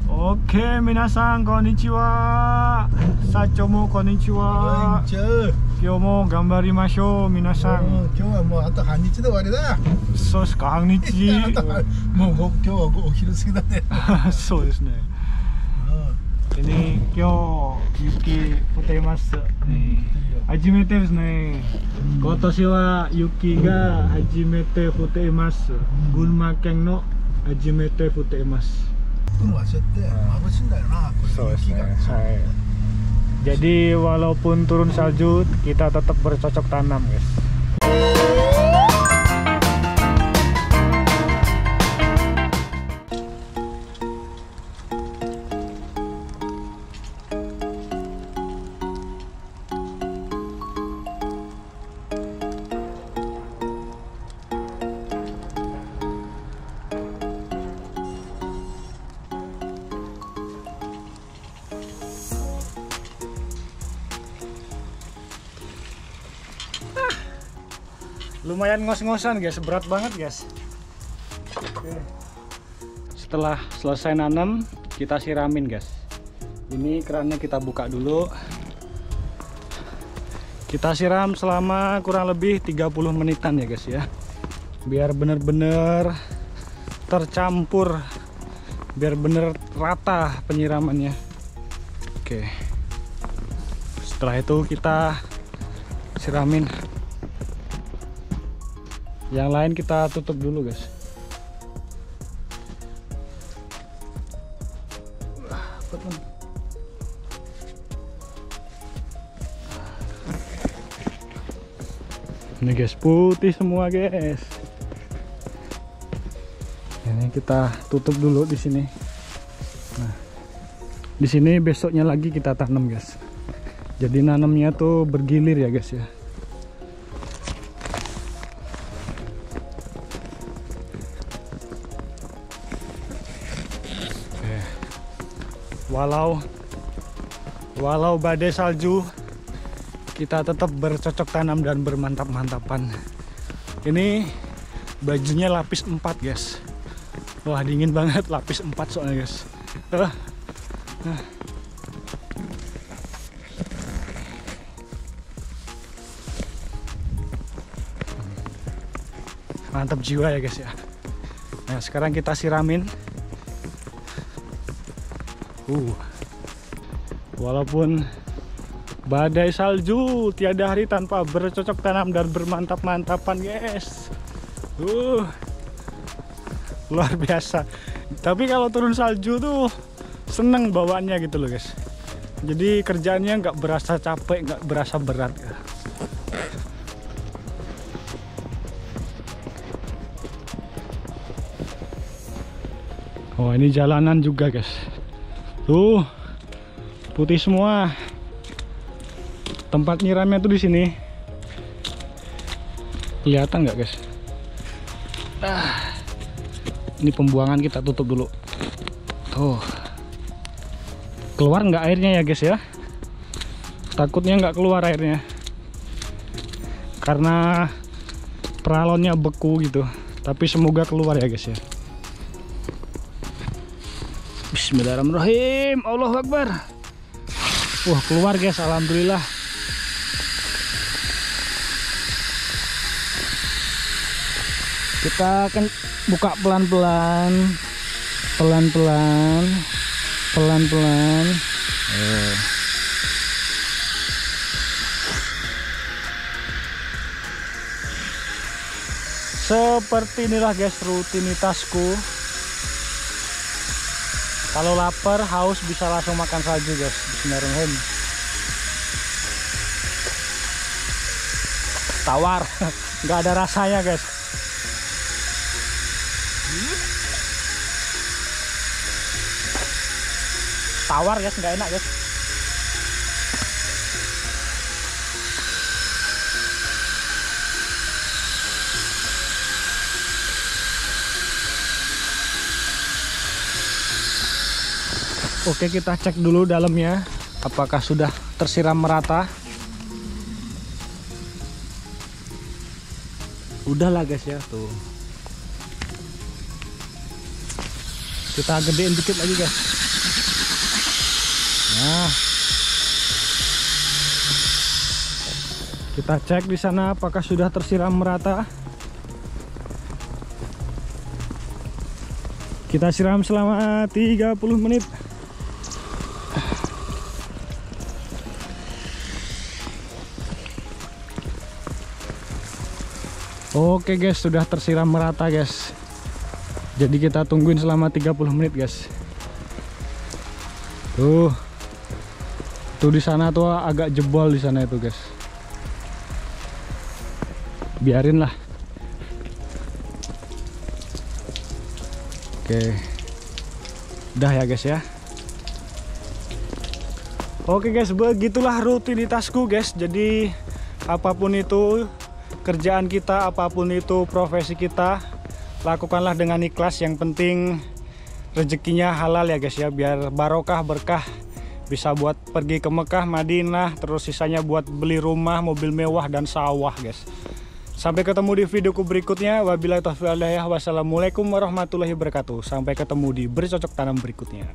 Oke, minasan konnichiwa. Sachomo konnichiwa. Kyomo gambarimashou, minasan. 今日はもうあと半日で終わりだ。そうですか、半日。もう今日はお昼過ぎだね。そうですね。Ini kyo Yuki futemasu. Hajimete desu ne. Kotoshi wa Yuki ga hajimete futemasu. Gunma ken no hajimete futemasu. 雲はそうやって眩しいんだよな。これ雪が。Jadi walaupun turun salju, kita tetap bercocok tanam, guys. Lumayan ngos-ngosan guys, berat banget guys. Oke. Setelah selesai nanam, kita siramin guys. Ini kerannya kita buka dulu. Kita siram selama kurang lebih 30 menitan ya guys ya. Biar bener-bener tercampur, biar bener rata penyiramannya. Oke. Setelah itu kita siramin. Yang lain kita tutup dulu guys. Ini guys, putih semua guys. Ini kita tutup dulu di sini. Nah, di sini besoknya lagi kita tanam guys. Jadi nanamnya tuh bergilir ya guys ya. Walau badai salju, kita tetap bercocok tanam dan bermantap-mantapan. Ini bajunya lapis 4 guys. Wah, dingin banget, lapis 4 soalnya guys. Mantap jiwa ya guys ya. Nah, sekarang kita siramin. Walaupun badai salju, tiada hari tanpa bercocok tanam dan bermantap-mantapan guys. Luar biasa. Tapi kalau turun salju tuh seneng bawaannya gitu loh guys. Jadi kerjaannya nggak berasa capek, nggak berasa berat. Oh, ini jalanan juga guys. Tuh, putih semua. Tempat nyiramnya tuh di sini. Kelihatan nggak guys? Ini pembuangan kita tutup dulu. Tuh, keluar nggak airnya ya guys ya? Takutnya nggak keluar airnya, karena peralonnya beku gitu. Tapi semoga keluar ya guys ya. Bismillahirrahmanirrahim. Allahu Akbar. Wah, keluar guys, alhamdulillah. Kita akan buka pelan-pelan. Pelan-pelan. Pelan-pelan. Seperti inilah guys rutinitasku. Kalau lapar, haus, bisa langsung makan salju guys. Bismillahirrahmanirrahim. Tawar, nggak ada rasanya guys. Tawar guys, nggak enak guys. Oke, kita cek dulu dalamnya apakah sudah tersiram merata. Udahlah guys ya, tuh Kita gedein dikit lagi guys. Nah, kita cek di sana apakah sudah tersiram merata. Kita siram selama 30 menit. Oke guys, sudah tersiram merata guys. Jadi kita tungguin selama 30 menit guys. Tuh di sana tuh agak jebol di sana itu guys. Biarin lah. Oke. Udah ya guys ya. Oke guys, begitulah rutinitasku guys. Jadi apapun itu kerjaan kita, apapun itu profesi kita, lakukanlah dengan ikhlas. Yang penting rezekinya halal ya guys ya, biar barokah berkah, bisa buat pergi ke Mekah, Madinah, terus sisanya buat beli rumah, mobil mewah dan sawah guys. Sampai ketemu di videoku berikutnya. Wabillahi taufiq wal hidayah. Wassalamualaikum warahmatullahi wabarakatuh. Sampai ketemu di bercocok tanam berikutnya.